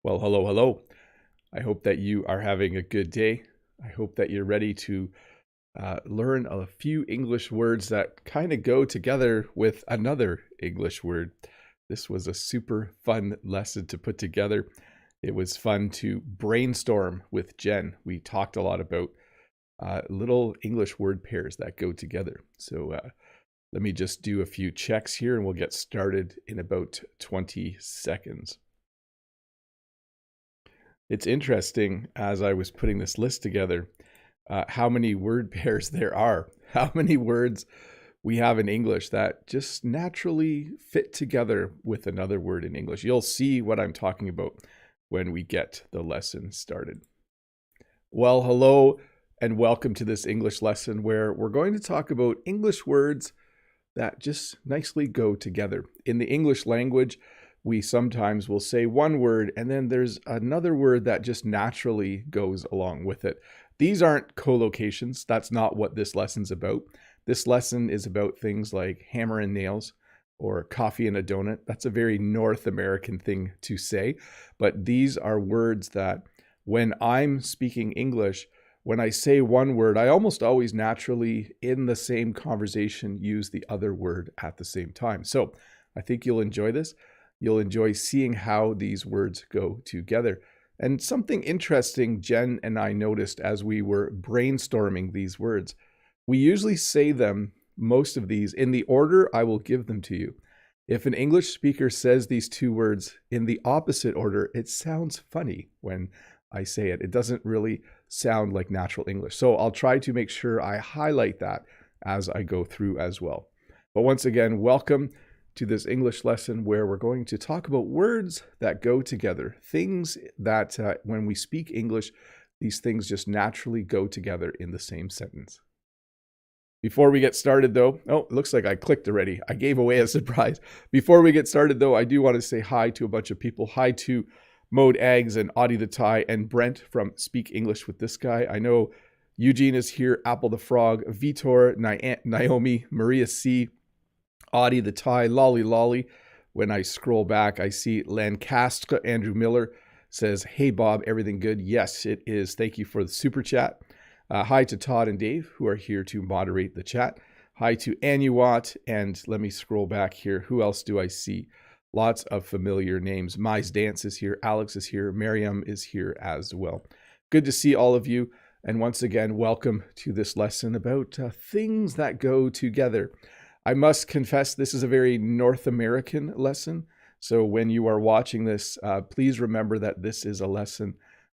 Well, hello, hello. I hope that you are having a good day. I hope that you're ready to learn a few English words that kind of go together with another English word. This was a super fun lesson to put together. It was fun to brainstorm with Jen. We talked a lot about little English word pairs that go together. So let me just do a few checks here and we'll get started in about 20 seconds. It's interesting as I was putting this list together, how many word pairs there are, how many words we have in English that just naturally fit together with another word in English. You'll see what I'm talking about when we get the lesson started. Well, hello and welcome to this English lesson where we're going to talk about English words that just nicely go together. In the English language, we sometimes will say one word and then there's another word that just naturally goes along with it. These aren't collocations. That's not what this lesson's about. This lesson is about things like hammer and nails or coffee and a donut. That's a very North American thing to say, but these are words that when I'm speaking English, when I say one word, I almost always naturally in the same conversation use the other word at the same time. So I think you'll enjoy this. You'll enjoy seeing how these words go together. And something interesting Jen and I noticed as we were brainstorming these words, we usually say them, most of these, in the order I will give them to you. If an English speaker says these two words in the opposite order, it sounds funny when I say it. It doesn't really sound like natural English. So I'll try to make sure I highlight that as I go through as well. But once again, welcome to this English lesson where we're going to talk about words that go together, things that when we speak English, these things just naturally go together in the same sentence. Before we get started though, oh, it looks like I clicked already. I gave away a surprise. Before we get started though, I do want to say hi to a bunch of people. Hi to Mode Eggs and Audie the Thai and Brent from Speak English with This Guy. I know Eugene is here, Apple the Frog, Vitor, Naomi, Maria C., Audie the Thai, Lolly Lolly. When I scroll back, I see Lancaster. Andrew Miller says, "Hey Bob, everything good?" Yes, it is. Thank you for the super chat. Hi to Todd and Dave, who are here to moderate the chat. Hi to Anuat, and let me scroll back here. Who else do I see? Lots of familiar names. Mize Dance is here. Alex is here. Miriam is here as well. Good to see all of you. And once again, welcome to this lesson about things that go together. I must confess, this is a very North American lesson. So when you are watching this, please remember that this is a lesson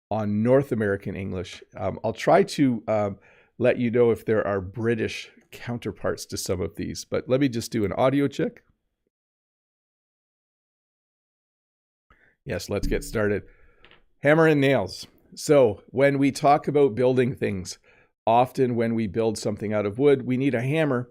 on North American English. I'll try to let you know if there are British counterparts to some of these, but let me just do an audio check. Yes, let's get started. Hammer and nails. So when we talk about building things, often when we build something out of wood, we need a hammer.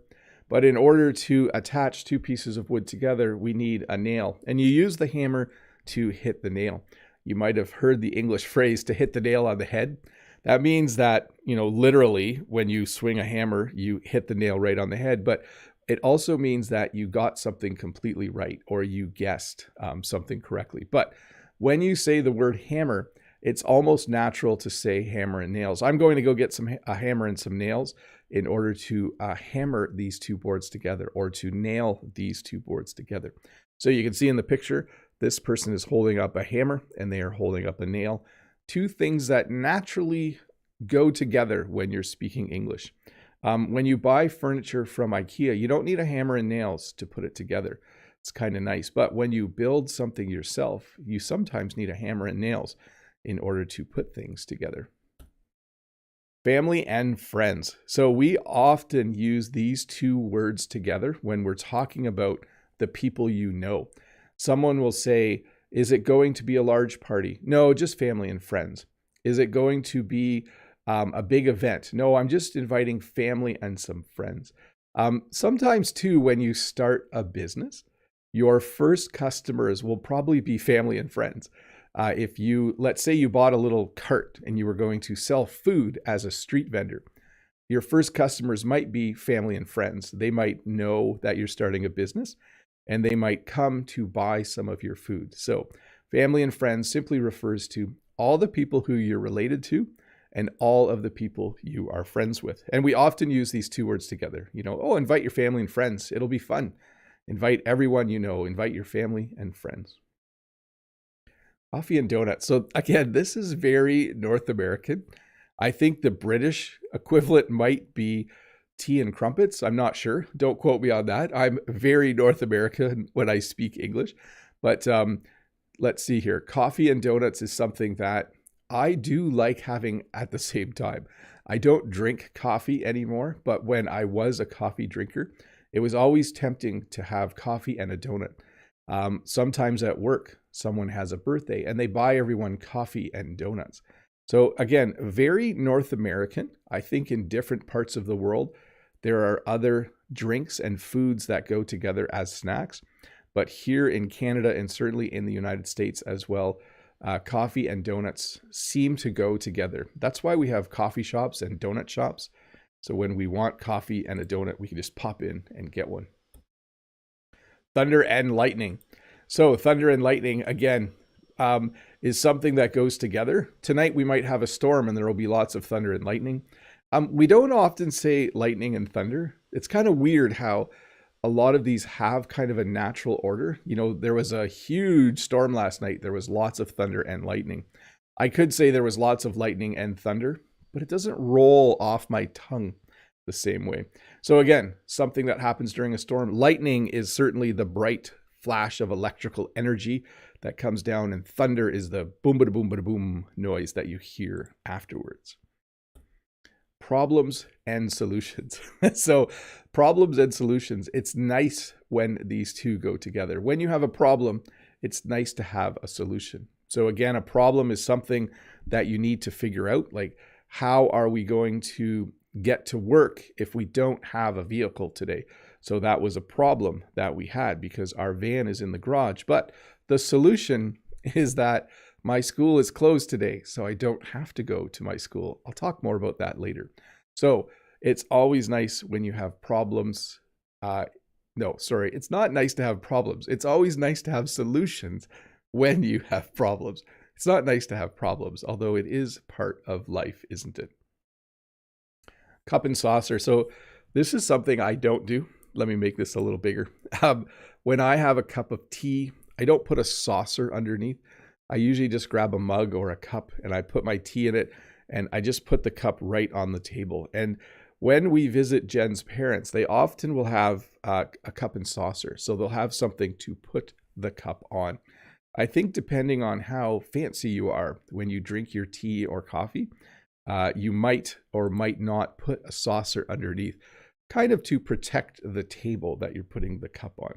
But in order to attach two pieces of wood together, we need a nail. And you use the hammer to hit the nail. You might have heard the English phrase to hit the nail on the head. That means that, literally when you swing a hammer, you hit the nail right on the head. But it also means that you got something completely right or you guessed something correctly. But when you say the word hammer, it's almost natural to say hammer and nails. I'm going to go get a hammer and some nails in order to hammer these two boards together or to nail these two boards together. So you can see in the picture, this person is holding up a hammer and they are holding up a nail. Two things that naturally go together when you're speaking English. When you buy furniture from IKEA, you don't need a hammer and nails to put it together. It's kind of nice. But when you build something yourself, you sometimes need a hammer and nails in order to put things together. Family and friends. So we often use these two words together when we're talking about the people you know. Someone will say, "Is it going to be a large party?" "No, just family and friends." "Is it going to be a big event?" "No, I'm just inviting family and some friends." Sometimes too, when you start a business, your first customers will probably be family and friends. If let's say you bought a little cart and you were going to sell food as a street vendor, your first customers might be family and friends. They might know that you're starting a business and they might come to buy some of your food. So Family and friends simply refers to all the people who you're related to and all of the people you are friends with. And we often use these two words together. Oh, invite your family and friends. It'll be fun. Invite everyone you know. Invite your family and friends. Coffee and donuts. So again, this is very North American. I think the British equivalent might be tea and crumpets. I'm not sure. Don't quote me on that. I'm very North American when I speak English. But let's see here. Coffee and donuts is something that I do like having at the same time. I don't drink coffee anymore, but when I was a coffee drinker, it was always tempting to have coffee and a donut. Sometimes at work, someone has a birthday and they buy everyone coffee and donuts. So again, very North American. I think in different parts of the world, there are other drinks and foods that go together as snacks. But here in Canada and certainly in the United States as well, coffee and donuts seem to go together. That's why we have coffee shops and donut shops. So when we want coffee and a donut, we can just pop in and get one. Thunder and lightning. So thunder and lightning, again, is something that goes together. Tonight we might have a storm and there will be lots of thunder and lightning. We don't often say lightning and thunder. It's kind of weird how a lot of these have kind of a natural order. There was a huge storm last night. There was lots of thunder and lightning. I could say there was lots of lightning and thunder, but it doesn't roll off my tongue the same way. So again, something that happens during a storm. Lightning is certainly the bright flash of electrical energy that comes down, and thunder is the boom, bada boom, bada boom noise that you hear afterwards. Problems and solutions. So problems and solutions, it's nice when these two go together. When you have a problem, it's nice to have a solution. So again, a problem is something that you need to figure out, like how are we going to get to work if we don't have a vehicle today? So that was a problem that we had because our van is in the garage. But the solution is that my school is closed today, so I don't have to go to my school. I'll talk more about that later. So it's always nice when you have problems. It's not nice to have problems. It's always nice to have solutions when you have problems. It's not nice to have problems, although it is part of life, isn't it? Cup and saucer. So this is something I don't do. Let me make this a little bigger. When I have a cup of tea, I don't put a saucer underneath. I usually just grab a mug or a cup and I put my tea in it and I just put the cup right on the table. And when we visit Jen's parents, they often will have a cup and saucer. So they'll have something to put the cup on. I think depending on how fancy you are when you drink your tea or coffee, you might or might not put a saucer underneath, kind of to protect the table that you're putting the cup on.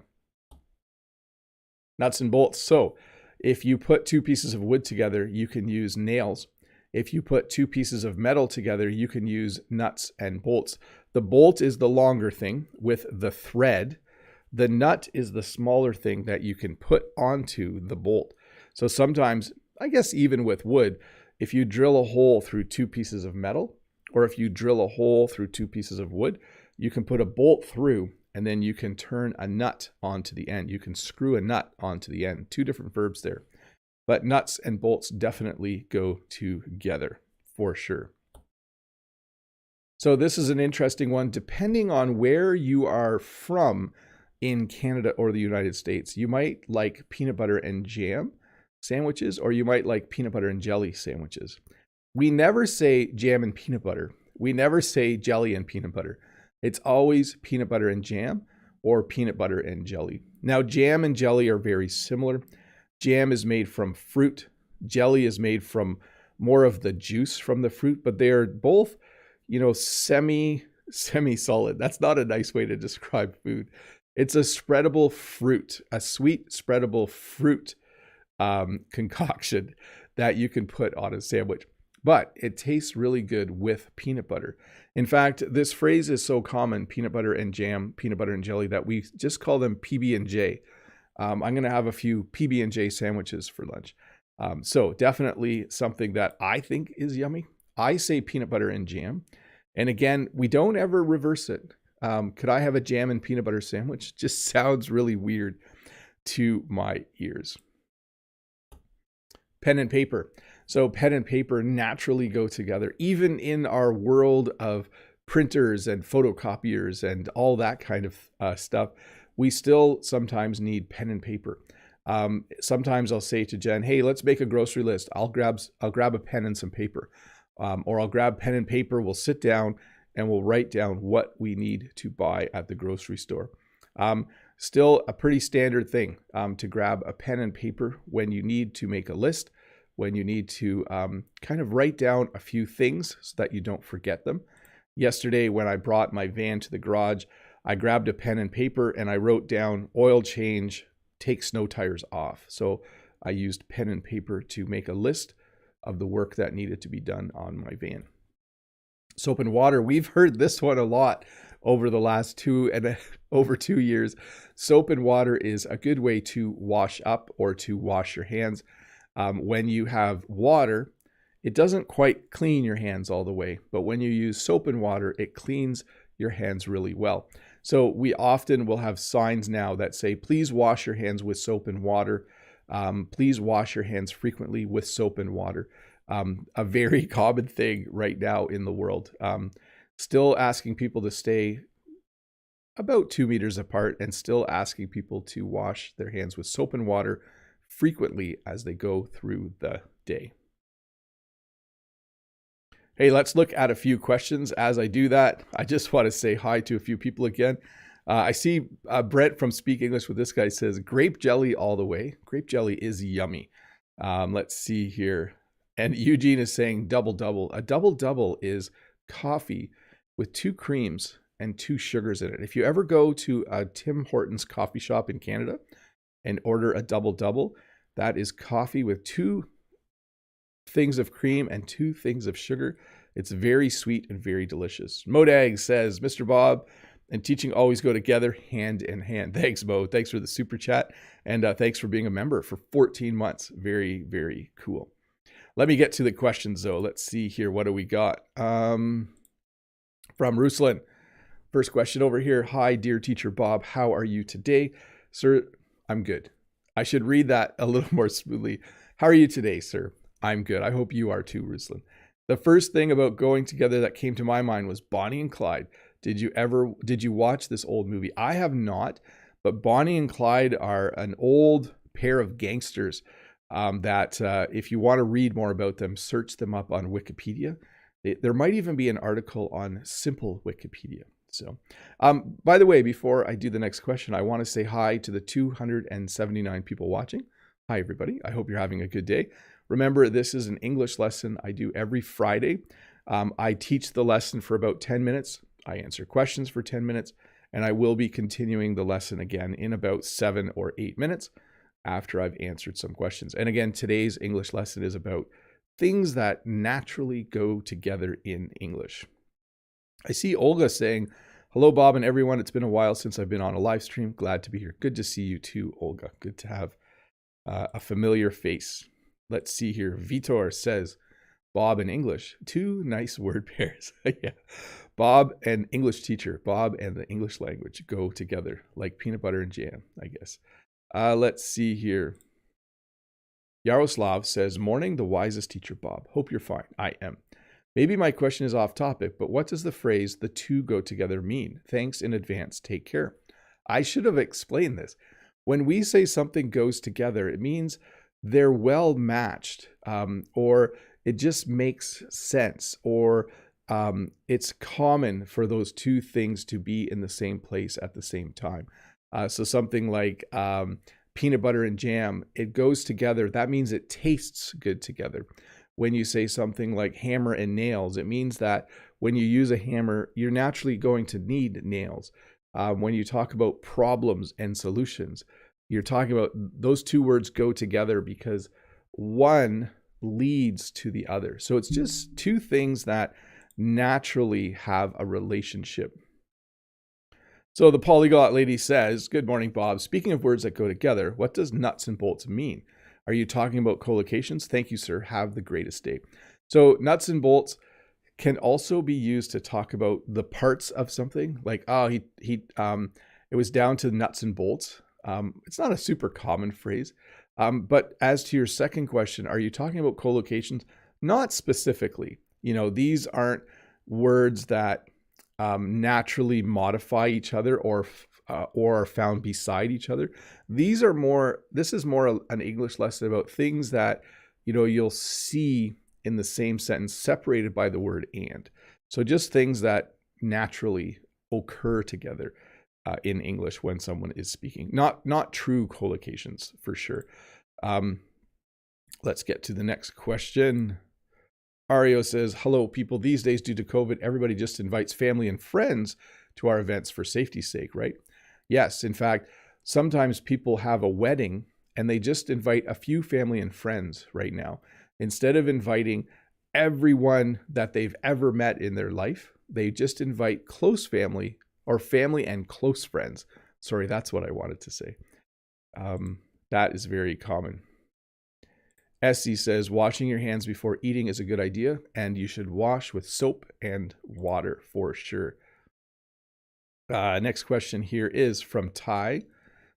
Nuts and bolts. So if you put two pieces of wood together, you can use nails. If you put two pieces of metal together, you can use nuts and bolts. The bolt is the longer thing with the thread. The nut is the smaller thing that you can put onto the bolt. So sometimes, I guess even with wood, if you drill a hole through two pieces of metal, or if you drill a hole through two pieces of wood, you can put a bolt through and then you can turn a nut onto the end. You can screw a nut onto the end. Two different verbs there. But nuts and bolts definitely go together for sure. So this is an interesting one. Depending on where you are from in Canada or the United States, you might like peanut butter and jam sandwiches, or you might like peanut butter and jelly sandwiches. We never say jam and peanut butter. We never say jelly and peanut butter. It's always peanut butter and jam or peanut butter and jelly. Now, jam and jelly are very similar. Jam is made from fruit. Jelly is made from more of the juice from the fruit, but they are both, semi-solid. That's not a nice way to describe food. It's a spreadable fruit, a sweet spreadable fruit concoction that you can put on a sandwich. But it tastes really good with peanut butter. In fact, this phrase is so common, peanut butter and jam, peanut butter and jelly, that we just call them PB&J. I'm going to have a few PB&J sandwiches for lunch. So definitely something that I think is yummy. I say peanut butter and jam. And again, we don't ever reverse it. Could I have a jam and peanut butter sandwich? Just sounds really weird to my ears. pen and paper. So pen and paper naturally go together, even in our world of printers and photocopiers and all that kind of stuff. We still sometimes need pen and paper. Sometimes I'll say to Jen, hey, let's make a grocery list. I'll grab a pen and some paper, or I'll grab pen and paper. We'll sit down and we'll write down what we need to buy at the grocery store. Still a pretty standard thing to grab a pen and paper when you need to make a list, when you need to kind of write down a few things so that you don't forget them. Yesterday, when I brought my van to the garage, I grabbed a pen and paper and I wrote down oil change, take snow tires off. So I used pen and paper to make a list of the work that needed to be done on my van. Soap and water, we've heard this one a lot over the last over 2 years. Soap and water is a good way to wash up or to wash your hands. When you have water, it doesn't quite clean your hands all the way, but when you use soap and water, it cleans your hands really well. So we often will have signs now that say, please wash your hands with soap and water. Please wash your hands frequently with soap and water. A very common thing right now in the world. Still asking people to stay about 2 meters apart and still asking people to wash their hands with soap and water frequently as they go through the day. Hey, let's look at a few questions. As I do that, I just want to say hi to a few people again. I see Brent from Speak English with This Guy says, grape jelly all the way. Grape jelly is yummy. Let's see here. And Eugene is saying double-double. A double-double is coffee with 2 creams and 2 sugars in it. If you ever go to a Tim Hortons coffee shop in Canada and order a double-double, that is coffee with 2 things of cream and 2 things of sugar. It's very sweet and very delicious. Modag says, Mr. Bob and teaching always go together hand in hand. Thanks, Mo. Thanks for the super chat. And thanks for being a member for 14 months. Very, very cool. Let me get to the questions, though. Let's see here. What do we got? From Ruslan. First question over here. Hi, dear teacher Bob. How are you today? Sir, I'm good. I should read that a little more smoothly. How are you today, sir? I'm good. I hope you are too, Ruslan. The first thing about going together that came to my mind was Bonnie and Clyde. Did you watch this old movie? I have not, but Bonnie and Clyde are an old pair of gangsters that if you want to read more about them, search them up on Wikipedia. There might even be an article on Simple Wikipedia. So, by the way, before I do the next question, I want to say hi to the 279 people watching. Hi, everybody. I hope you're having a good day. Remember, this is an English lesson I do every Friday. I teach the lesson for about 10 minutes. I answer questions for 10 minutes, and I will be continuing the lesson again in about 7 or 8 minutes after I've answered some questions. And again, today's English lesson is about things that naturally go together in English. I see Olga saying, hello, Bob and everyone. It's been a while since I've been on a live stream. Glad to be here. Good to see you too, Olga. Good to have a familiar face. Let's see here. Vitor says, Bob and English. 2 nice word pairs. Yeah. Bob and English teacher. Bob and the English language go together like peanut butter and jam, I guess. Let's see here. Yaroslav says, morning, the wisest teacher, Bob. Hope you're fine. I am. Maybe my question is off topic, but what does the phrase, the 2 go together mean? Thanks in advance. Take care. I should have explained this. When we say something goes together, it means they're well matched, or it just makes sense, or it's common for those 2 things to be in the same place at the same time. So something like peanut butter and jam, it goes together. That means it tastes good together. When you say something like hammer and nails, it means that when you use a hammer, you're naturally going to need nails. When you talk about problems and solutions, you're talking about those 2 words go together because one leads to the other. So it's just 2 things that naturally have a relationship. So the polyglot lady says, good morning, Bob. Speaking of words that go together, what does nuts and bolts mean? Are you talking about collocations? Thank you, sir. Have the greatest day. So nuts and bolts can also be used to talk about the parts of something. Like, oh, it was down to nuts and bolts. It's not a super common phrase, But as to your second question, are you talking about collocations? Not specifically. These aren't words that naturally modify each other or are found beside each other. This is more an English lesson about things that, you'll see in the same sentence separated by the word and. So just things that naturally occur together in English when someone is speaking. Not true collocations for sure. Let's get to the next question. Ario says, hello, people. These days, due to COVID, everybody just invites family and friends to our events for safety's sake, right? Yes. In fact, sometimes people have a wedding and they just invite a few family and friends right now. Instead of inviting everyone that they've ever met in their life, they just invite close family or family and close friends. Sorry, that's what I wanted to say. That is very common. Essie says, washing your hands before eating is a good idea, and you should wash with soap and water for sure. Next question here is from Ty.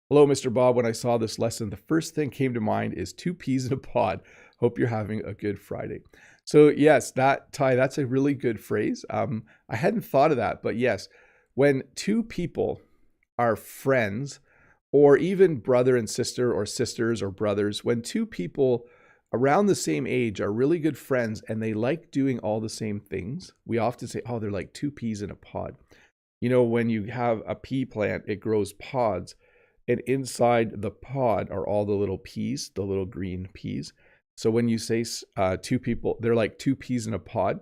Hello, Mr. Bob. When I saw this lesson, the first thing came to mind is 2 peas in a pod. Hope you're having a good Friday. So yes, Ty, that's a really good phrase. I hadn't thought of that, but yes, when 2 people are friends, or even brother and sister, or sisters or brothers, when 2 people around the same age are really good friends and they like doing all the same things, we often say, oh, they're like 2 peas in a pod. When you have a pea plant, it grows pods, and inside the pod are all the little peas, the little green peas. So when you say 2 people, they're like 2 peas in a pod,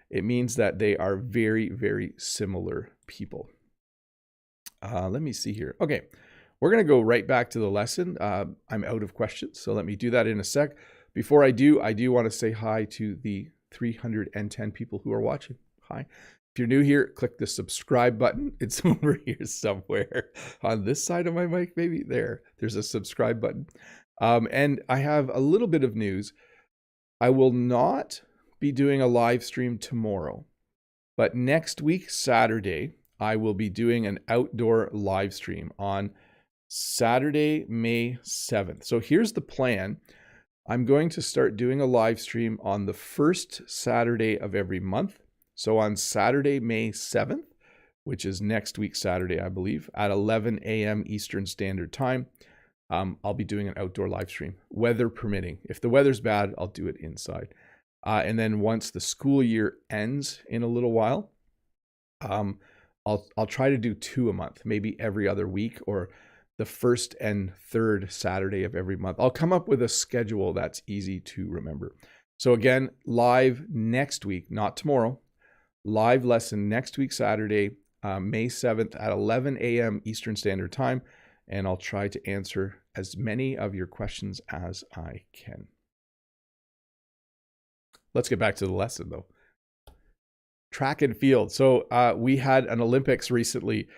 it means that they are very, very similar people. Let me see here. Okay, we're going to go right back to the lesson. I'm out of questions, so let me do that in a sec. Before I do want to say hi to the 310 people who are watching. Hi. If you're new here, click the subscribe button. It's over here somewhere on this side of my mic, maybe there's a subscribe button. And I have a little bit of news. I will not be doing a live stream tomorrow, but next week, Saturday, I will be doing an outdoor live stream on Saturday, May 7th. So here's the plan. I'm going to start doing a live stream on the first Saturday of every month. So on Saturday, May 7th, which is next week, Saturday, I believe, at 11 a.m. Eastern Standard Time, I'll be doing an outdoor live stream, weather permitting. If the weather's bad, I'll do it inside. And then once the school year ends in a little while, I'll try to do 2 a month, maybe every other week, or the first and third Saturday of every month. I'll come up with a schedule that's easy to remember. So again, live next week, not tomorrow, live lesson next week, Saturday, May 7th at 11 a.m. Eastern Standard Time. And I'll try to answer as many of your questions as I can. Let's get back to the lesson though. Track and field. So we had an Olympics recently,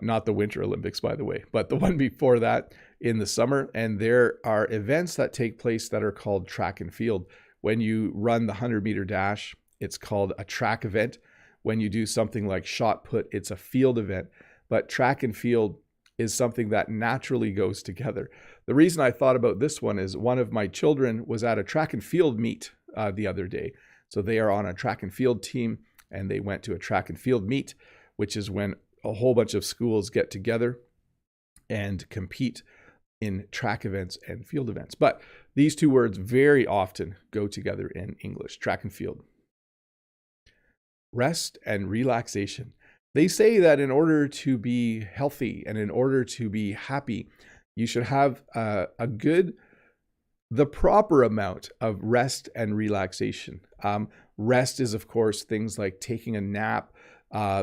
not the Winter Olympics, by the way, but the one before that in the summer. And there are events that take place that are called track and field. When you run the 100-meter dash, it's called a track event. When you do something like shot put, it's a field event. But track and field is something that naturally goes together. The reason I thought about this one is one of my children was at a track and field meet the other day. So they are on a track and field team, and they went to a track and field meet, which is when a whole bunch of schools get together and compete in track events and field events. But these 2 words very often go together in English, track and field. Rest and relaxation. They say that in order to be healthy and in order to be happy, you should have the proper amount of rest and relaxation. Rest is, of course, things like taking a nap,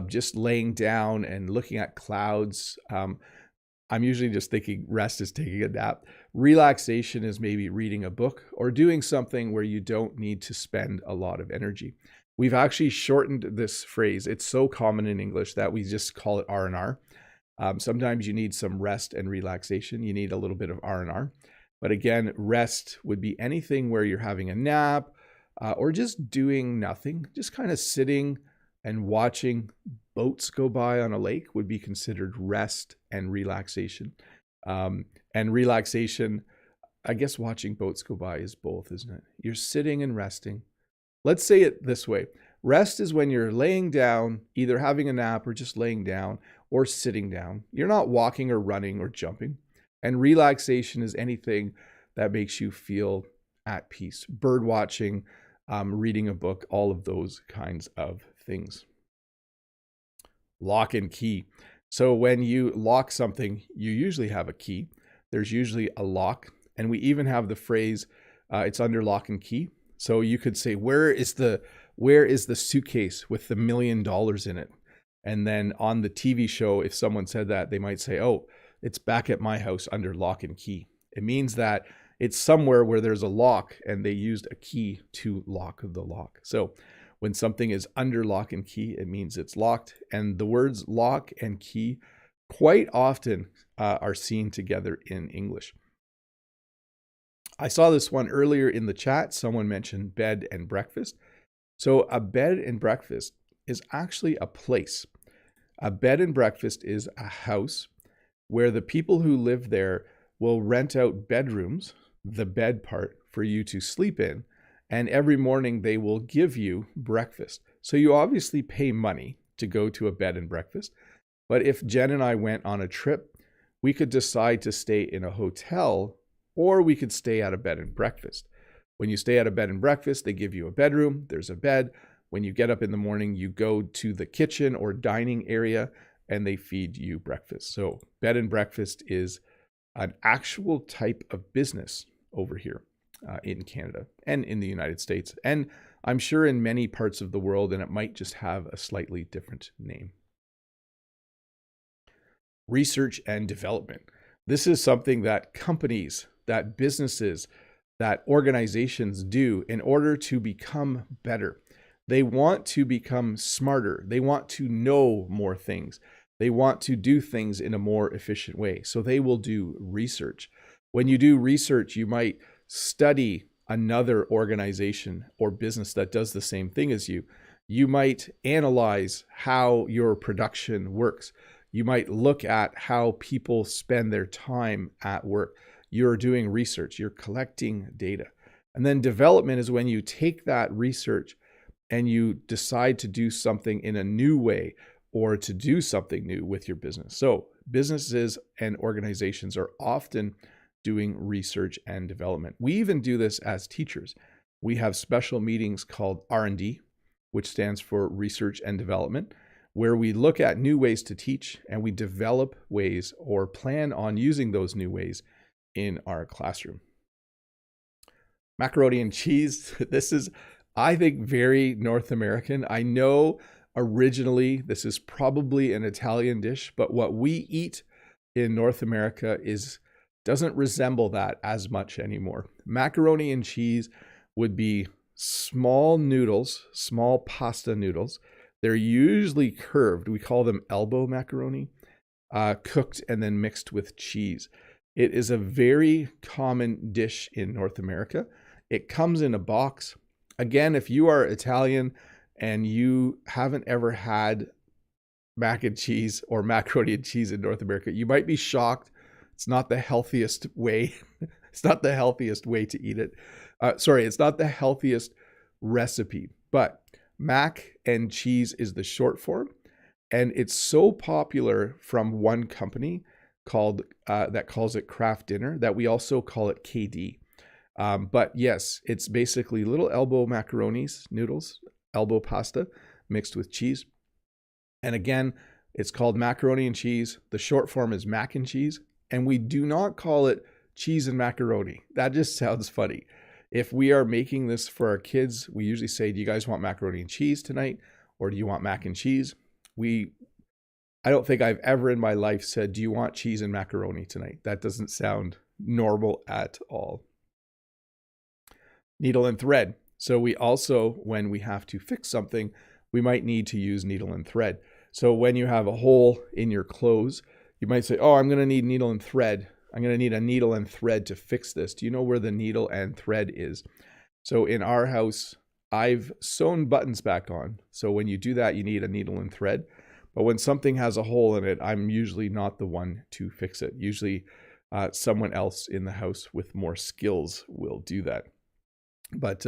just laying down and looking at clouds. I'm usually just thinking rest is taking a nap. Relaxation is maybe reading a book or doing something where you don't need to spend a lot of energy. We've actually shortened this phrase. It's so common in English that we just call it R&R. Sometimes you need some rest and relaxation. You need a little bit of R&R. But again, rest would be anything where you're having a nap or just doing nothing, just kind of sitting and watching boats go by on a lake would be considered rest and relaxation. And relaxation, I guess watching boats go by is both, isn't it? You're sitting and resting. Let's say it this way. Rest is when you're laying down, either having a nap or just laying down or sitting down. You're not walking or running or jumping. And relaxation is anything that makes you feel at peace. Bird watching, reading a book, all of those kinds of things. Lock and key. So when you lock something, you usually have a key. There's usually a lock. And we even have the phrase, it's under lock and key. So you could say, where is the suitcase with the $1 million in it? And then on the TV show, if someone said that, they might say, oh, it's back at my house under lock and key. It means that it's somewhere where there's a lock and they used a key to lock the lock. So when something is under lock and key, it means it's locked. And the words lock and key quite often are seen together in English. I saw this one earlier in the chat. Someone mentioned bed and breakfast. So a bed and breakfast is actually a place. A bed and breakfast is a house where the people who live there will rent out bedrooms, the bed part, for you to sleep in. And every morning they will give you breakfast. So you obviously pay money to go to a bed and breakfast. But if Jen and I went on a trip, we could decide to stay in a hotel, or we could stay at a bed and breakfast. When you stay at a bed and breakfast, they give you a bedroom, there's a bed. When you get up in the morning, you go to the kitchen or dining area and they feed you breakfast. So bed and breakfast is an actual type of business over here in Canada and in the United States. And I'm sure in many parts of the world, and it might just have a slightly different name. Research and development. This is something that companies, that businesses, that organizations do in order to become better. They want to become smarter. They want to know more things. They want to do things in a more efficient way. So they will do research. When you do research, you might study another organization or business that does the same thing as you. You might analyze how your production works. You might look at how people spend their time at work. You're doing research, you're collecting data. And then development is when you take that research and you decide to do something in a new way or to do something new with your business. So businesses and organizations are often doing research and development. We even do this as teachers. We have special meetings called R&D, which stands for research and development, where we look at new ways to teach and we develop ways or plan on using those new ways in our classroom. Macaroni and cheese. This is, I think, very North American. I know originally this is probably an Italian dish, but what we eat in North America doesn't resemble that as much anymore. Macaroni and cheese would be small noodles, small pasta noodles. They're usually curved. We call them elbow macaroni, cooked and then mixed with cheese. It is a very common dish in North America. It comes in a box. Again, if you are Italian and you haven't ever had mac and cheese or macaroni and cheese in North America, you might be shocked. It's not the healthiest way. It's not the healthiest way to eat it. It's not the healthiest recipe, but mac and cheese is the short form. And it's so popular from one company that calls it Kraft Dinner that we also call it KD. But yes, it's basically little elbow macaronis, noodles, elbow pasta mixed with cheese. And again, it's called macaroni and cheese. The short form is mac and cheese. And we do not call it cheese and macaroni. That just sounds funny. If we are making this for our kids, we usually say, do you guys want macaroni and cheese tonight? Or do you want mac and cheese? I don't think I've ever in my life said, do you want cheese and macaroni tonight? That doesn't sound normal at all. Needle and thread. So we also, when we have to fix something, we might need to use needle and thread. So when you have a hole in your clothes, you might say, oh, I'm going to need needle and thread. I'm going to need a needle and thread to fix this. Do you know where the needle and thread is? So in our house, I've sewn buttons back on. So when you do that, you need a needle and thread. But when something has a hole in it, I'm usually not the one to fix it. Usually Someone else in the house with more skills will do that. But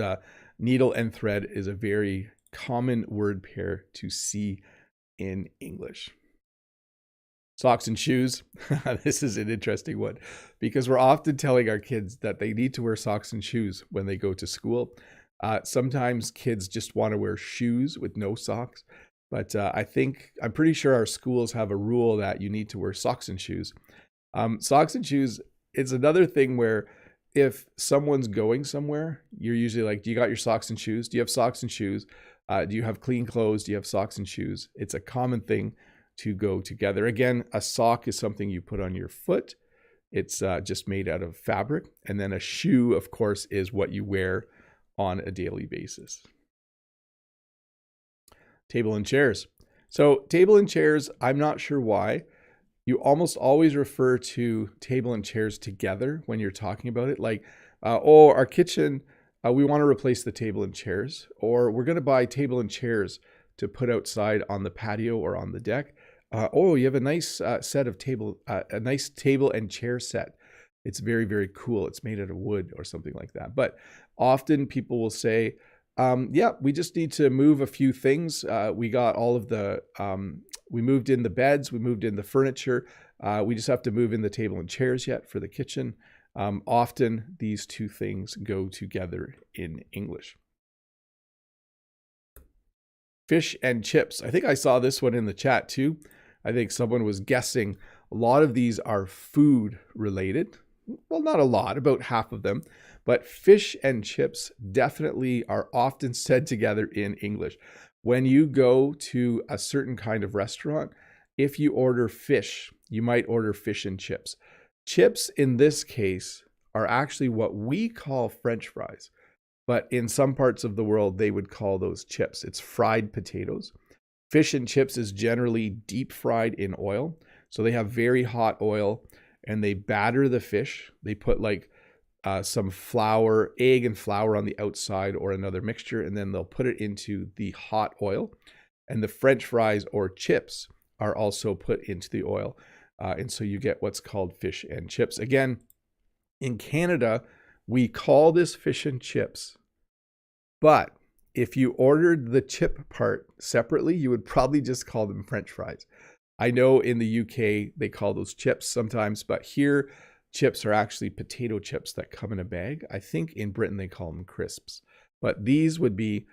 needle and thread is a very common word pair to see in English. Socks and shoes. This is an interesting one because we're often telling our kids that they need to wear socks and shoes when they go to school. Sometimes kids just want to wear shoes with no socks. But I'm pretty sure our schools have a rule that you need to wear socks and shoes. Socks and shoes, it's another thing where if someone's going somewhere, you're usually like, do you got your socks and shoes? Do you have socks and shoes? Do you have clean clothes? Do you have socks and shoes? It's a common thing to go together. Again, a sock is something you put on your foot. It's just made out of fabric. And then a shoe, of course, is what you wear on a daily basis. Table and chairs. So table and chairs, I'm not sure why. You almost always refer to table and chairs together when you're talking about it. Like, our kitchen, we want to replace the table and chairs, or we're going to buy table and chairs to put outside on the patio or on the deck. You have a nice set of a nice table and chair set. It's very, very cool. It's made out of wood or something like that. But often people will say, we just need to move a few things. We got all of the, we moved in the beds, we moved in the furniture. We just have to move in the table and chairs yet for the kitchen. Often these two things go together in English. Fish and chips. I think I saw this one in the chat too. I think someone was guessing a lot of these are food related. Well, not a lot, about half of them. But fish and chips definitely are often said together in English. When you go to a certain kind of restaurant, if you order fish, you might order fish and chips. Chips in this case are actually what we call French fries, but in some parts of the world, they would call those chips. It's fried potatoes. Fish and chips is generally deep fried in oil. So they have very hot oil and they batter the fish. They put like some flour, egg and flour on the outside or another mixture, and then they'll put it into the hot oil. And the French fries or chips are also put into the oil. And so you get what's called fish and chips. Again, in Canada, we call this fish and chips, but if you ordered the chip part separately, you would probably just call them French fries. I know in the UK, they call those chips sometimes, but here, chips are actually potato chips that come in a bag. I think in Britain, they call them crisps. But these would be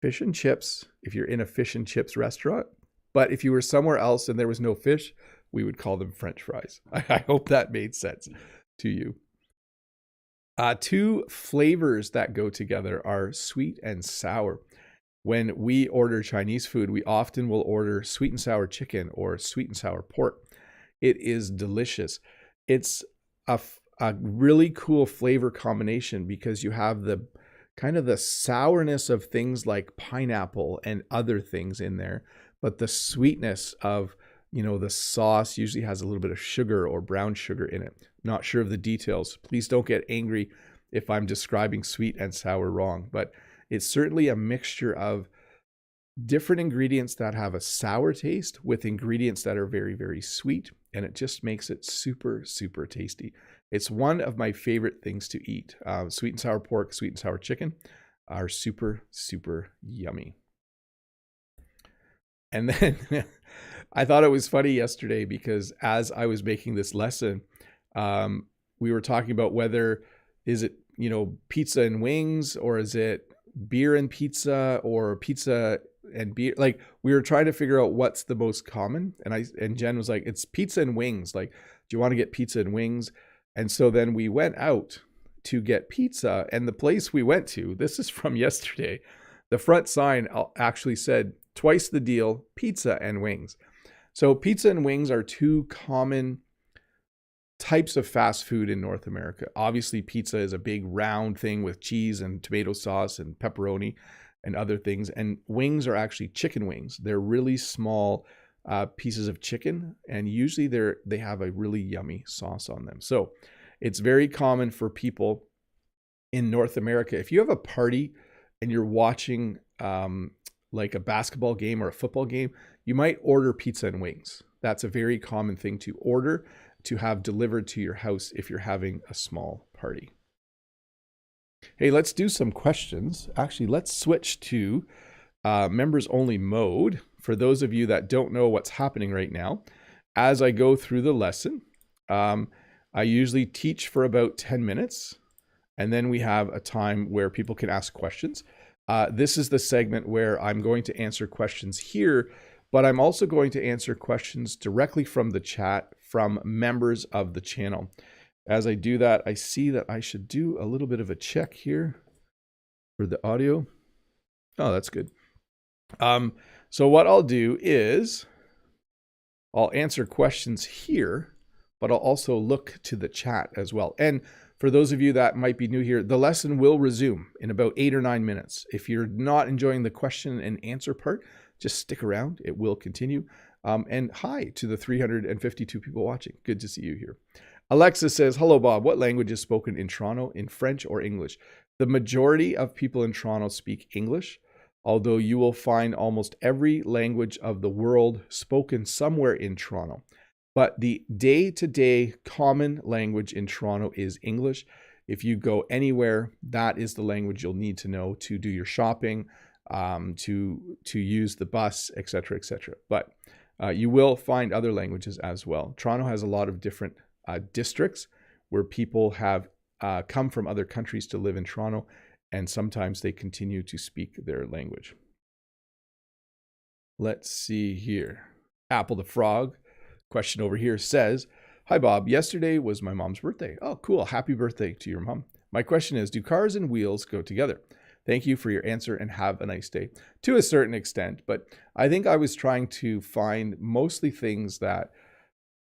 fish and chips if you're in a fish and chips restaurant. But if you were somewhere else and there was no fish, we would call them French fries. I hope that made sense to you. Two flavors that go together are sweet and sour. When we order Chinese food, we often will order sweet and sour chicken or sweet and sour pork. It is delicious. It's a really cool flavor combination because you have the kind of the sourness of things like pineapple and other things in there, but the sweetness of, the sauce usually has a little bit of sugar or brown sugar in it. Not sure of the details. Please don't get angry if I'm describing sweet and sour wrong, but it's certainly a mixture of different ingredients that have a sour taste with ingredients that are very, very sweet, and it just makes it super, super tasty. It's one of my favorite things to eat. Sweet and sour pork, sweet and sour chicken are super, super yummy. And then I thought it was funny yesterday because as I was making this lesson, we were talking about whether is it, pizza and wings, or is it beer and pizza, or pizza and beer. Like, we were trying to figure out what's the most common. And Jen was like, it's pizza and wings. Like, do you want to get pizza and wings? And so then we went out to get pizza, and the place we went to, this is from yesterday, the front sign actually said twice the deal, pizza and wings. So pizza and wings are two common types of fast food in North America. Obviously, pizza is a big round thing with cheese and tomato sauce and pepperoni and other things. And wings are actually chicken wings. They're really small pieces of chicken, and usually they have a really yummy sauce on them. So it's very common for people in North America. If you have a party and you're watching like a basketball game or a football game, you might order pizza and wings. That's a very common thing to order. to have delivered to your house if you're having a small party. Hey, let's do some questions. Actually, let's switch to members only mode. For those of you that don't know what's happening right now, as I go through the lesson, I usually teach for about 10 minutes, and then we have a time where people can ask questions. This is the segment where I'm going to answer questions here, but I'm also going to answer questions directly from the chat from members of the channel. As I do that, I see that I should do a little bit of a check here for the audio. Oh, that's good. So what I'll do is I'll answer questions here, but I'll also look to the chat as well. And for those of you that might be new here, the lesson will resume in about 8 or 9 minutes. If you're not enjoying the question and answer part, just stick around. It will continue. And hi to the 352 people watching. Good to see you here. Alexa says, hello, Bob. What language is spoken in Toronto, in French or English? The majority of people in Toronto speak English, although you will find almost every language of the world spoken somewhere in Toronto. But the day-to-day common language in Toronto is English. If you go anywhere, that is the language you'll need to know to do your shopping, to use the bus, etc., etc. But you will find other languages as well. Toronto has a lot of different districts where people have come from other countries to live in Toronto, and sometimes they continue to speak their language. Let's see here. Apple the Frog, question over here says, hi, Bob. Yesterday was my mom's birthday. Oh, cool. Happy birthday to your mom. My question is, do cars and wheels go together? Thank you for your answer and have a nice day. To a certain extent, but I think I was trying to find mostly things that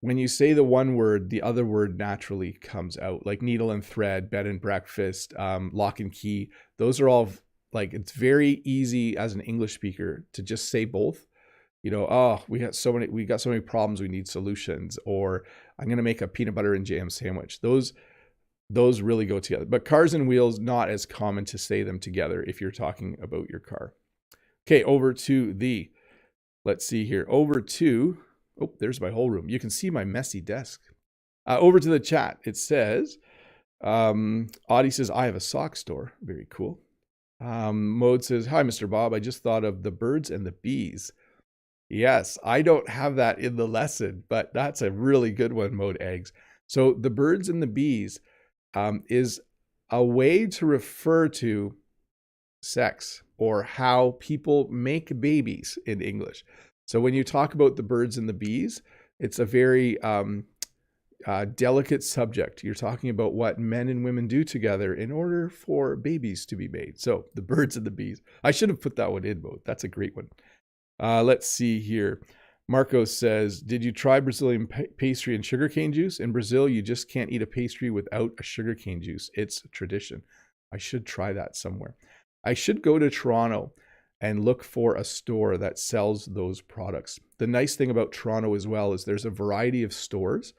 when you say the one word, the other word naturally comes out, like needle and thread, bed and breakfast, lock and key. Those are all like, it's very easy as an English speaker to just say both. You know, oh, we got so many problems, we need solutions, or I'm going to make a peanut butter and jam sandwich. Those really go together. But cars and wheels, not as common to say them together if you're talking about your car. Okay, over to the, let's see here, over to, oh, there's my whole room. You can see my messy desk. Over to the chat. It says, Audie says, I have a sock store. Very cool. Mode says, hi, Mr. Bob. I just thought of the birds and the bees. Yes, I don't have that in the lesson, but that's a really good one, Mode Eggs. So the birds and the bees is a way to refer to sex or how people make babies in English. So when you talk about the birds and the bees, it's a very delicate subject. You're talking about what men and women do together in order for babies to be made. So the birds and the bees. I should have put that one in, Mode. That's a great one. Let's see here. Marco says, did you try Brazilian pastry and sugarcane juice? In Brazil, you just can't eat a pastry without a sugarcane juice. It's a tradition. I should try that somewhere. I should go to Toronto and look for a store that sells those products. The nice thing about Toronto as well is there's a variety of stores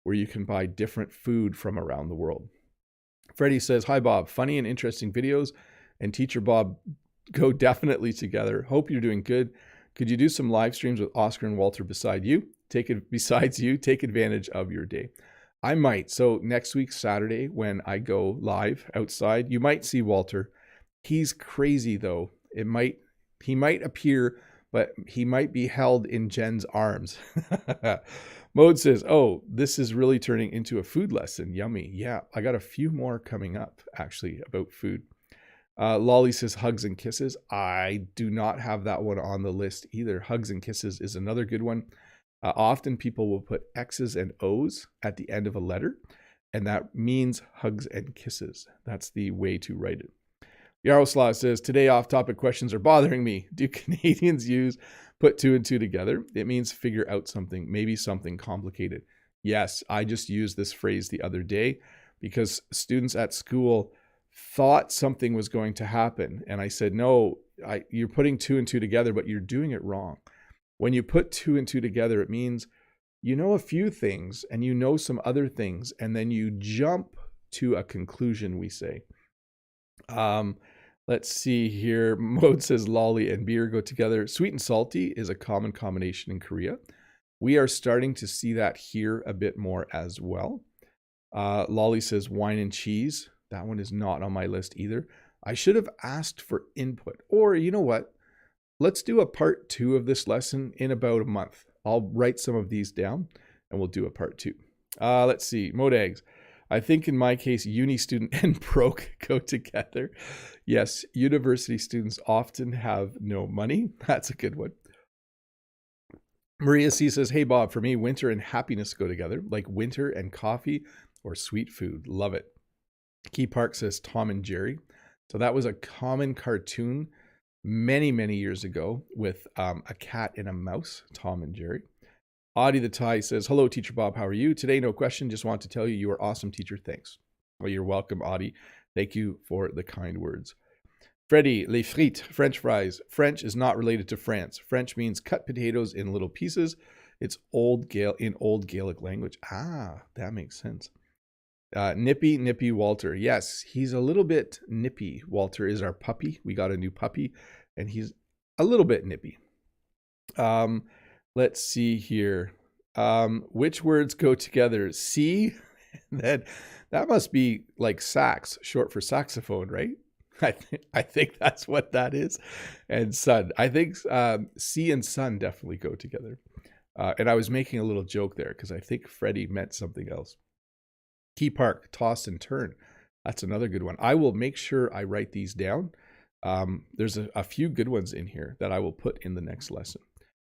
where you can buy different food from around the world. Freddie says, hi, Bob. Funny and interesting videos and Teacher Bob go definitely together. Hope you're doing good. Could you do some live streams with Oscar and Walter besides you? Take advantage of your day. I might. So next week, Saturday, when I go live outside, you might see Walter. He's crazy though. He might appear, but he might be held in Jen's arms. Mode says, oh, this is really turning into a food lesson. Yummy. Yeah, I got a few more coming up actually about food. Lolly says hugs and kisses. I do not have that one on the list either. Hugs and kisses is another good one. Often people will put X's and O's at the end of a letter, and that means hugs and kisses. That's the way to write it. Yaroslav says, today off-topic questions are bothering me. Do Canadians use put two and two together? It means figure out something, maybe something complicated. Yes, I just used this phrase the other day because students at school thought something was going to happen. And I said, no, you're putting two and two together, but you're doing it wrong. When you put two and two together, it means you know a few things and you know some other things, and then you jump to a conclusion, we say. Let's see here. Mode says lolly and beer go together. Sweet and salty is a common combination in Korea. We are starting to see that here a bit more as well. Lolly says wine and cheese. That one is not on my list either. I should have asked for input. Or you know what? Let's do a part 2 of this lesson in about a month. I'll write some of these down and we'll do a part 2. Let's see. Modags. I think in my case, uni student and broke go together. Yes, university students often have no money. That's a good one. Maria C says, hey Bob, for me, winter and happiness go together, like winter and coffee or sweet food. Love it. Key Park says Tom and Jerry. So that was a common cartoon many, many years ago with a cat and a mouse, Tom and Jerry. Audie the Thai says, hello, Teacher Bob. How are you? Today, no question. Just want to tell you, you are awesome, teacher. Thanks. Well, you're welcome, Audie. Thank you for the kind words. Freddie, les frites, French fries. French is not related to France. French means cut potatoes in little pieces. It's old Gaelic language. Ah, that makes sense. Nippy Walter. Yes, he's a little bit nippy. Walter is our puppy. We got a new puppy, and he's a little bit nippy. Let's see here. Which words go together? See, that must be like sax, short for saxophone, right? I think that's what that is. And sun. I think sea and sun definitely go together. And I was making a little joke there because I think Freddie meant something else. Key Park, toss and turn. That's another good one. I will make sure I write these down. There's a few good ones in here that I will put in the next lesson.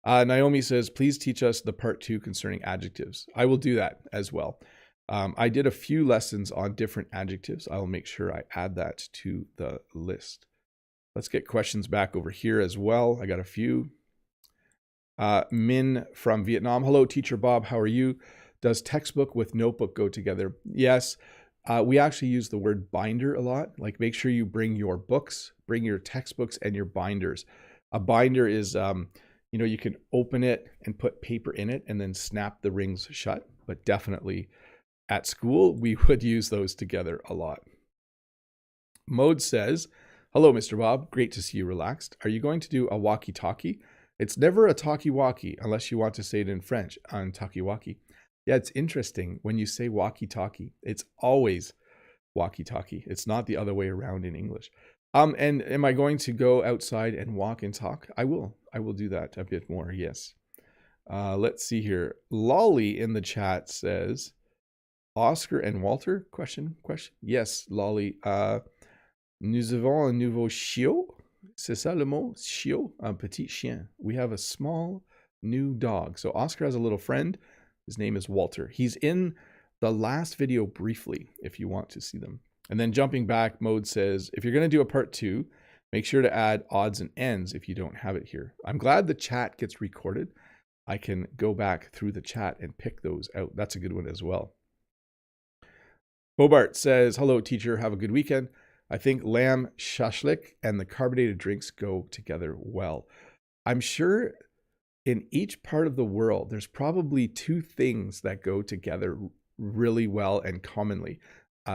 Naomi says, please teach us the part 2 concerning adjectives. I will do that as well. I did a few lessons on different adjectives. I will make sure I add that to the list. Let's get questions back over here as well. I got a few. Min from Vietnam. Hello, Teacher Bob. How are you? Does textbook with notebook go together? Yes. We actually use the word binder a lot. Like make sure you bring your books, bring your textbooks and your binders. A binder is, you can open it and put paper in it and then snap the rings shut. But definitely at school, we would use those together a lot. Mode says, hello, Mr. Bob. Great to see you relaxed. Are you going to do a walkie-talkie? It's never a talkie-walkie unless you want to say it in French, on talkie-walkie. Yeah, it's interesting. When you say walkie-talkie, it's always walkie-talkie. It's not the other way around in English. And am I going to go outside and walk and talk? I will do that a bit more, yes. Let's see here. Lolly in the chat says, Oscar and Walter? Question. Yes, Lolly. Nous avons un nouveau chiot. C'est ça le mot? Chiot? Un petit chien. We have a small new dog. So Oscar has a little friend. His name is Walter. He's in the last video briefly, if you want to see them. And then jumping back, Mode says, if you're going to do a part 2, make sure to add odds and ends if you don't have it here. I'm glad the chat gets recorded. I can go back through the chat and pick those out. That's a good one as well. Hobart says, hello, teacher. Have a good weekend. I think lamb shashlik and the carbonated drinks go together well. I'm sure in each part of the world, there's probably 2 things that go together really well and commonly.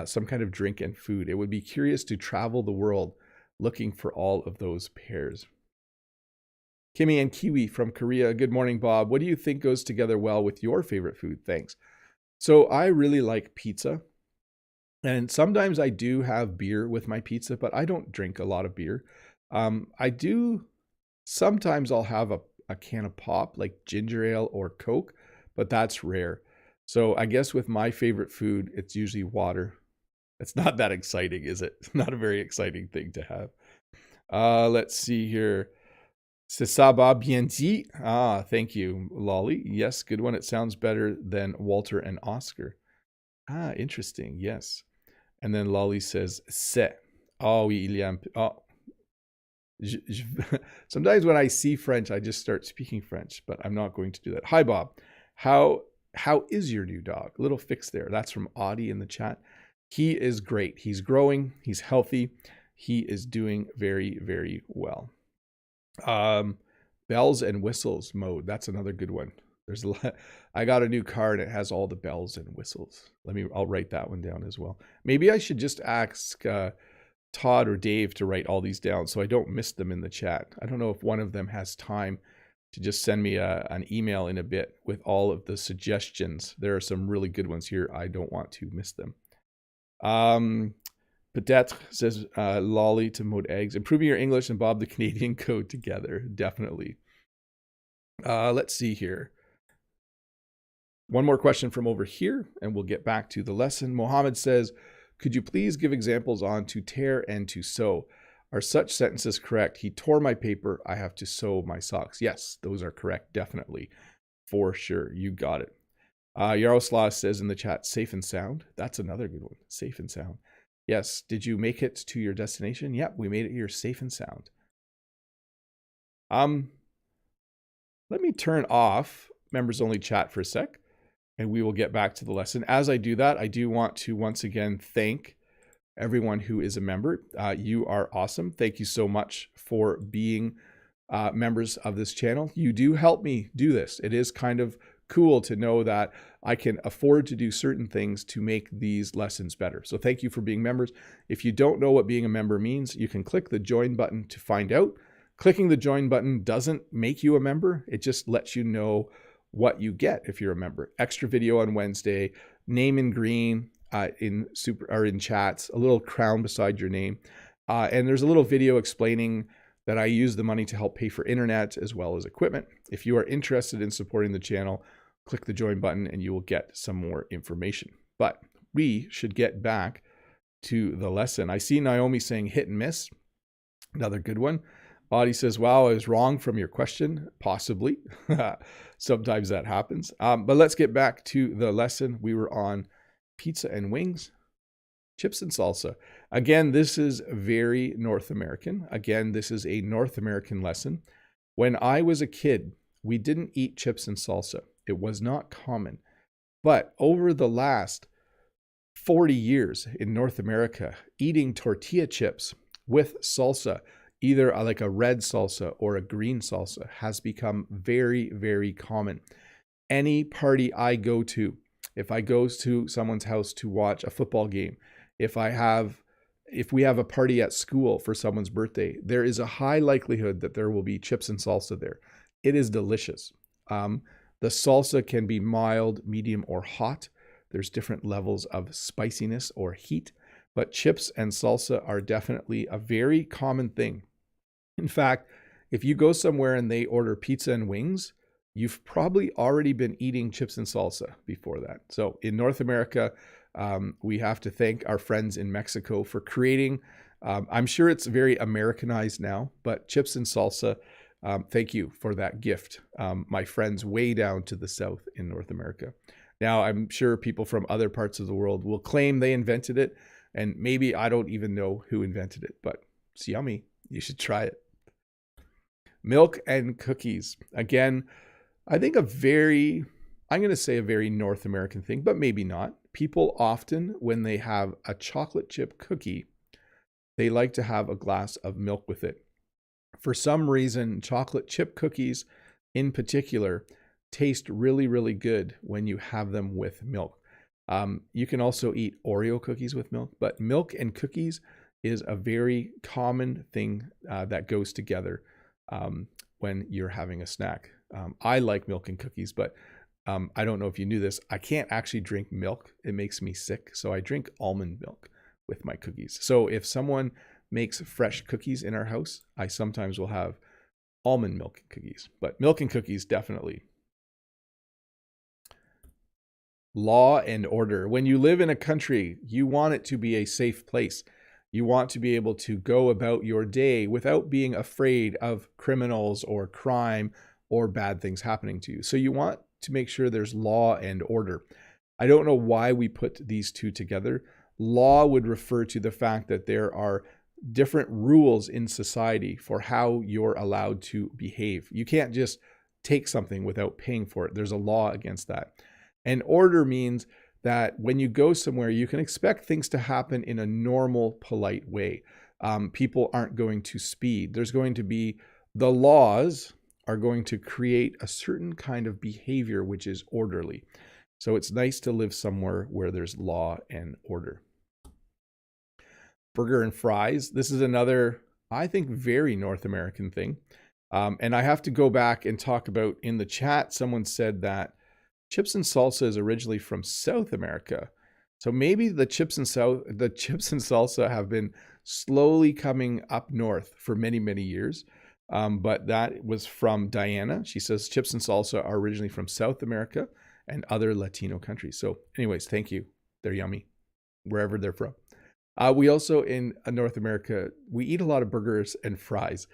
Some kind of drink and food. It would be curious to travel the world looking for all of those pairs. Kimmy and Kiwi from Korea. Good morning, Bob. What do you think goes together well with your favorite food? Thanks. So I really like pizza. And sometimes I do have beer with my pizza, but I don't drink a lot of beer. Sometimes I'll have a can of pop, like ginger ale or Coke, but that's rare. So I guess with my favorite food, it's usually water. It's not that exciting, is it? It's not a very exciting thing to have. Let's see here. C'est ça va bien dit. Ah, thank you, Lolly. Yes, good one. It sounds better than Walter and Oscar. Ah, interesting. Yes. And then Lolly says, c'est. Oh, oui, il y a un... Oh. Sometimes when I see French, I just start speaking French, but I'm not going to do that. Hi, Bob. How is your new dog? Little fix there. That's from Audie in the chat. He is great. He's growing. He's healthy. He is doing very, very well. Bells and whistles mode. That's another good one. There's a lot. I got a new car and it has all the bells and whistles. I'll write that one down as well. Maybe I should just ask Todd or Dave to write all these down so I don't miss them in the chat. I don't know if one of them has time to just send me an email in a bit with all of the suggestions. There are some really good ones here. I don't want to miss them. Peut-être says lolly to mode eggs. Improving your English and Bob the Canadian go together. Definitely. Let's see here. One more question from over here, and we'll get back to the lesson. Mohammed says, could you please give examples on to tear and to sew? Are such sentences correct? He tore my paper. I have to sew my socks. Yes, those are correct. Definitely. For sure. You got it. Yaroslav says in the chat, safe and sound. That's another good one. Safe and sound. Yes. Did you make it to your destination? Yep, we made it here safe and sound. Let me turn off members only chat for a sec, and we will get back to the lesson. As I do that, I do want to once again thank everyone who is a member. You are awesome. Thank you so much for being members of this channel. You do help me do this. It is kind of cool to know that I can afford to do certain things to make these lessons better. So thank you for being members. If you don't know what being a member means, you can click the join button to find out. Clicking the join button doesn't make you a member. It just lets you know what you get if you're a member. Extra video on Wednesday, name in green, in chats, a little crown beside your name. And there's a little video explaining that I use the money to help pay for internet as well as equipment. If you are interested in supporting the channel, click the join button and you will get some more information. But we should get back to the lesson. I see Naomi saying hit and miss. Another good one. Audie says, wow, I was wrong from your question. Possibly. Sometimes that happens. But let's get back to the lesson. We were on pizza and wings, chips and salsa. Again, this is very North American. Again, this is a North American lesson. When I was a kid, we didn't eat chips and salsa. It was not common. But over the last 40 years in North America, eating tortilla chips with salsa, either like a red salsa or a green salsa, has become very, very common. Any party I go to, if I go to someone's house to watch a football game, if we have a party at school for someone's birthday, there is a high likelihood that there will be chips and salsa there. It is delicious. The salsa can be mild, medium, or hot. There's different levels of spiciness or heat, but chips and salsa are definitely a very common thing. In fact, if you go somewhere and they order pizza and wings, you've probably already been eating chips and salsa before that. So in North America, we have to thank our friends in Mexico for creating, I'm sure it's very Americanized now, but chips and salsa, thank you for that gift. My friends way down to the south in North America. Now, I'm sure people from other parts of the world will claim they invented it, and maybe I don't even know who invented it, but it's yummy. You should try it. Milk and cookies. Again, I think I'm going to say a very North American thing, but maybe not. People often, when they have a chocolate chip cookie, they like to have a glass of milk with it. For some reason, chocolate chip cookies in particular taste really, really good when you have them with milk. You can also eat Oreo cookies with milk, but milk and cookies is a very common thing that goes together when you're having a snack. I like milk and cookies, but I don't know if you knew this. I can't actually drink milk. It makes me sick. So I drink almond milk with my cookies. So if someone makes fresh cookies in our house, I sometimes will have almond milk cookies, but milk and cookies definitely. Law and order. When you live in a country, you want it to be a safe place. You want to be able to go about your day without being afraid of criminals or crime or bad things happening to you. So you want to make sure there's law and order. I don't know why we put these two together. Law would refer to the fact that there are different rules in society for how you're allowed to behave. You can't just take something without paying for it. There's a law against that. And order means that when you go somewhere, you can expect things to happen in a normal, polite way. People aren't going to speed. There's going to be, the laws are going to create a certain kind of behavior which is orderly. So it's nice to live somewhere where there's law and order. Burger and fries. This is another, I think, very North American thing. And I have to go back and talk about, in the chat, someone said that chips and salsa is originally from South America. So maybe the chips and salsa have been slowly coming up north for many, many years. But that was from Diana. She says chips and salsa are originally from South America and other Latino countries. So anyways, thank you. They're yummy wherever they're from. We also, in North America, we eat a lot of burgers and fries.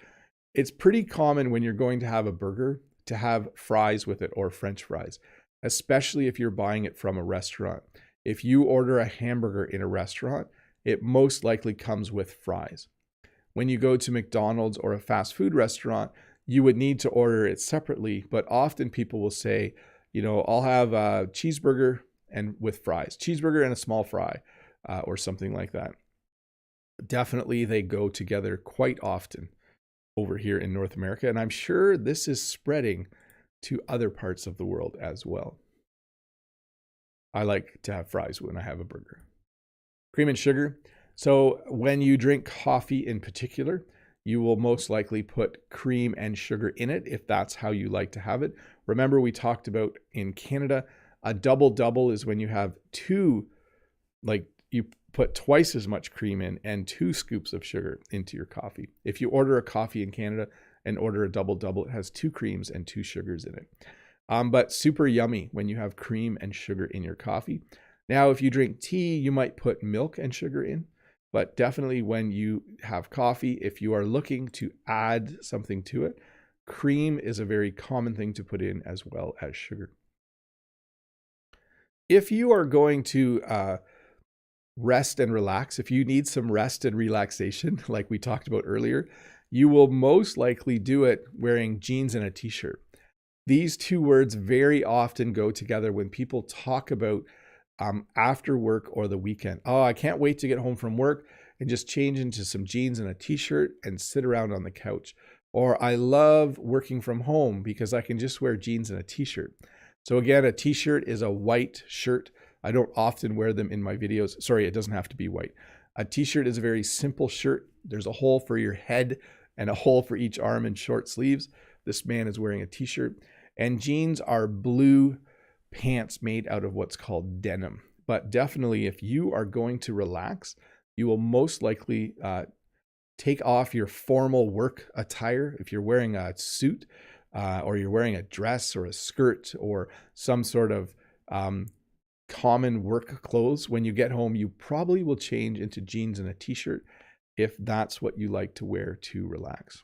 It's pretty common when you're going to have a burger to have fries with it, or French fries, especially if you're buying it from a restaurant. If you order a hamburger in a restaurant, it most likely comes with fries. When you go to McDonald's or a fast food restaurant, you would need to order it separately, but often people will say, I'll have a cheeseburger and with fries, cheeseburger and a small fry, or something like that. Definitely they go together quite often over here in North America, and I'm sure this is spreading to other parts of the world as well. I like to have fries when I have a burger. Cream and sugar. So when you drink coffee in particular, you will most likely put cream and sugar in it if that's how you like to have it. Remember, we talked about in Canada, a double is when you have two, like you put twice as much cream in and 2 scoops of sugar into your coffee. If you order a coffee in Canada and order a double, it has 2 creams and 2 sugars in it. But super yummy when you have cream and sugar in your coffee. Now, if you drink tea, you might put milk and sugar in, but definitely when you have coffee, if you are looking to add something to it, cream is a very common thing to put in, as well as sugar. If you are going to rest and relax, if you need some rest and relaxation, like we talked about earlier, you will most likely do it wearing jeans and a t-shirt. These 2 words very often go together when people talk about after work or the weekend. Oh, I can't wait to get home from work and just change into some jeans and a t-shirt and sit around on the couch. Or I love working from home because I can just wear jeans and a t-shirt. So again, a t-shirt is a white shirt. I don't often wear them in my videos. Sorry, it doesn't have to be white. A t-shirt is a very simple shirt. There's a hole for your head and a hole for each arm and short sleeves. This man is wearing a t-shirt. And jeans are blue pants made out of what's called denim. But definitely, if you are going to relax, you will most likely take off your formal work attire. If you're wearing a suit or you're wearing a dress or a skirt or some sort of common work clothes, when you get home, you probably will change into jeans and a t-shirt if that's what you like to wear to relax.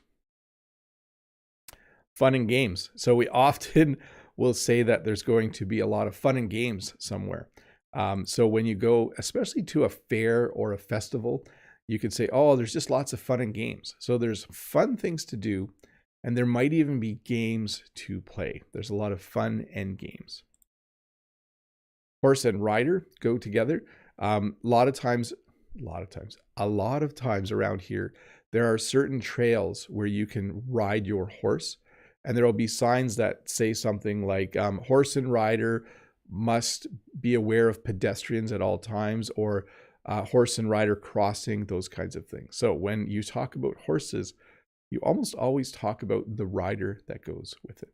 Fun and games. So we often will say that there's going to be a lot of fun and games somewhere. So when you go, especially to a fair or a festival, you could say, oh, there's just lots of fun and games. So there's fun things to do, and there might even be games to play. There's a lot of fun and games. Horse and rider go together. A lot of times around here, there are certain trails where you can ride your horse. And there will be signs that say something like horse and rider must be aware of pedestrians at all times, or horse and rider crossing, those kinds of things. So when you talk about horses, you almost always talk about the rider that goes with it.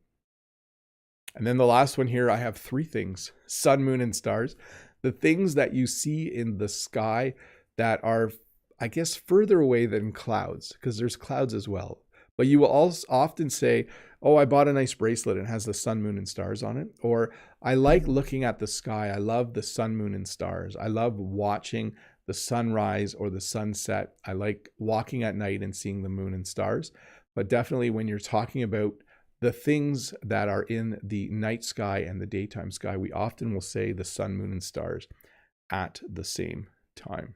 And then the last one here, I have 3 things: sun, moon, and stars. The things that you see in the sky that are, I guess, further away than clouds, because there's clouds as well. But you will also often say, oh, I bought a nice bracelet and it has the sun, moon, and stars on it. Or I like looking at the sky. I love the sun, moon, and stars. I love watching the sunrise or the sunset. I like walking at night and seeing the moon and stars. But definitely when you're talking about the things that are in the night sky and the daytime sky, we often will say the sun, moon, and stars at the same time.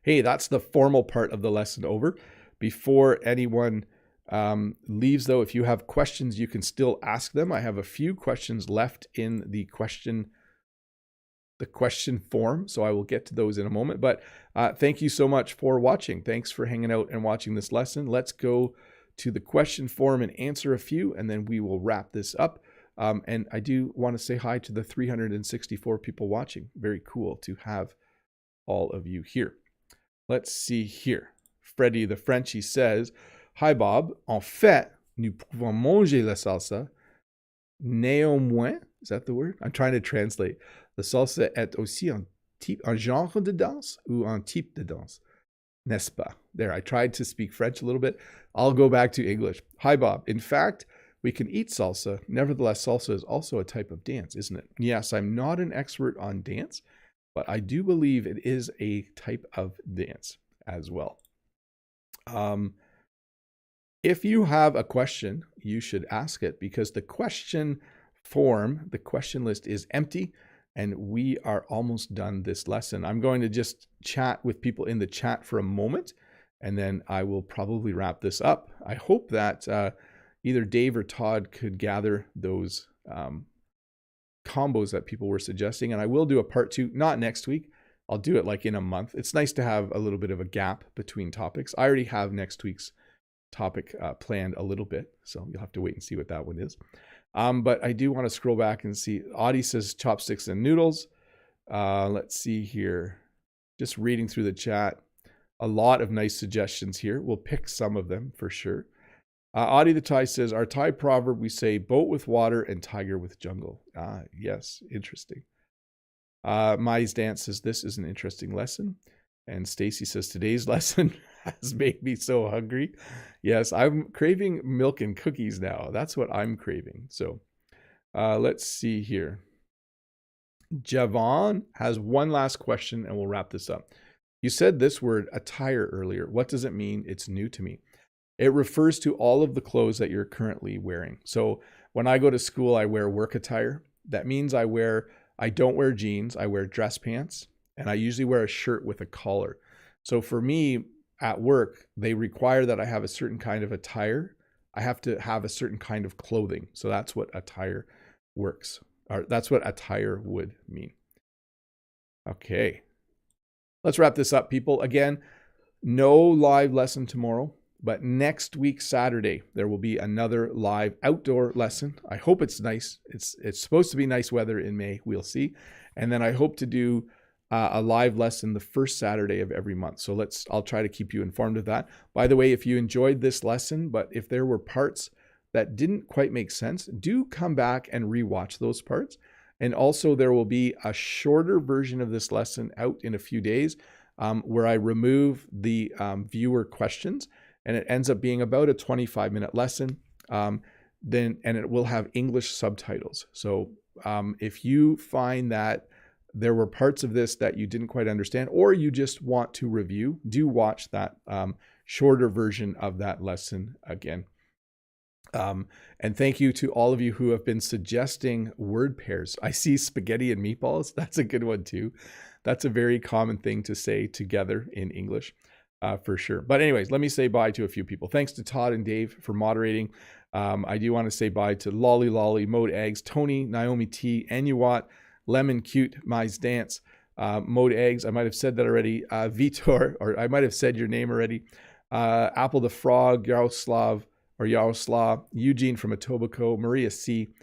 Hey, that's the formal part of the lesson over. Before anyone leaves, though, if you have questions, you can still ask them. I have a few questions left in the question form, so I will get to those in a moment. But thank you so much for watching. Thanks for hanging out and watching this lesson. Let's go to the question form and answer a few, and then we will wrap this up. And I do want to say hi to the 364 people watching. Very cool to have all of you here. Let's see here. Freddie the Frenchie says, Hi Bob, en fait, nous pouvons manger la salsa. Néanmoins, is that the word? I'm trying to translate. La salsa est aussi un genre de danse ou un type de danse? N'est-ce pas? There, I tried to speak French a little bit. I'll go back to English. Hi Bob, in fact, we can eat salsa. Nevertheless, salsa is also a type of dance, isn't it? Yes, I'm not an expert on dance, but I do believe it is a type of dance as well. If you have a question, you should ask it because the question form, the question list is empty and we are almost done this lesson. I'm going to just chat with people in the chat for a moment and then I will probably wrap this up. I hope that either Dave or Todd could gather those combos that people were suggesting, and I will do a part 2, not next week. I'll do it like in a month. It's nice to have a little bit of a gap between topics. I already have next week's topic planned a little bit, so you'll have to wait and see what that one is. But I do want to scroll back and see. Audie says chopsticks and noodles. Let's see here. Just reading through the chat. A lot of nice suggestions here. We'll pick some of them for sure. Audie the Thai says, our Thai proverb, we say boat with water and tiger with jungle. Yes, interesting. Mai's Dance says, this is an interesting lesson. And Stacy says, today's lesson has made me so hungry. Yes, I'm craving milk and cookies now. That's what I'm craving. So let's see here. Javon has one last question and we'll wrap this up. You said this word attire earlier. What does it mean? It's new to me. It refers to all of the clothes that you're currently wearing. So when I go to school, I wear work attire. That means I don't wear jeans, I wear dress pants, and I usually wear a shirt with a collar. So for me at work, they require that I have a certain kind of attire. I have to have a certain kind of clothing. So that's what attire works, or that's what attire would mean. Okay. Let's wrap this up, people. Again, no live lesson tomorrow, but next week, Saturday, there will be another live outdoor lesson. I hope it's nice. It's supposed to be nice weather in May. We'll see. And then I hope to do a live lesson the first Saturday of every month. So I'll try to keep you informed of that. By the way, if you enjoyed this lesson, but if there were parts that didn't quite make sense, do come back and rewatch those parts. And also there will be a shorter version of this lesson out in a few days where I remove the viewer questions, and it ends up being about a 25-minute lesson. And it will have English subtitles. So if you find that there were parts of this that you didn't quite understand, or you just want to review, do watch that shorter version of that lesson again. And thank you to all of you who have been suggesting word pairs. I see spaghetti and meatballs. That's a good one too. That's a very common thing to say together in English for sure. But anyways, let me say bye to a few people. Thanks to Todd and Dave for moderating. I do want to say bye to Lolly Lolly, Mode Eggs, Tony, Naomi T, Anuat, Lemon Cute, Mai's Dance, Mode Eggs. I might have said that already. Vitor, or I might have said your name already. Apple the Frog, Yaroslav, Eugene from Etobicoke, Maria C,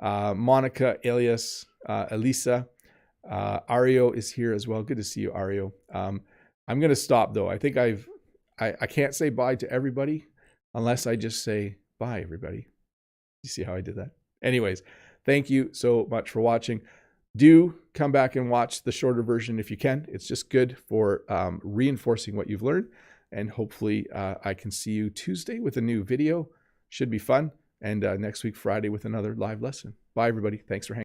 Monica, Elias, Elisa, Ario is here as well. Good to see you, Ario. I'm going to stop though. I think I can't say bye to everybody unless I just say bye, everybody. You see how I did that? Anyways, thank you so much for watching. Do come back and watch the shorter version if you can. It's just good for reinforcing what you've learned. And hopefully I can see you Tuesday with a new video. Should be fun. And next week, Friday, with another live lesson. Bye, everybody. Thanks for hanging.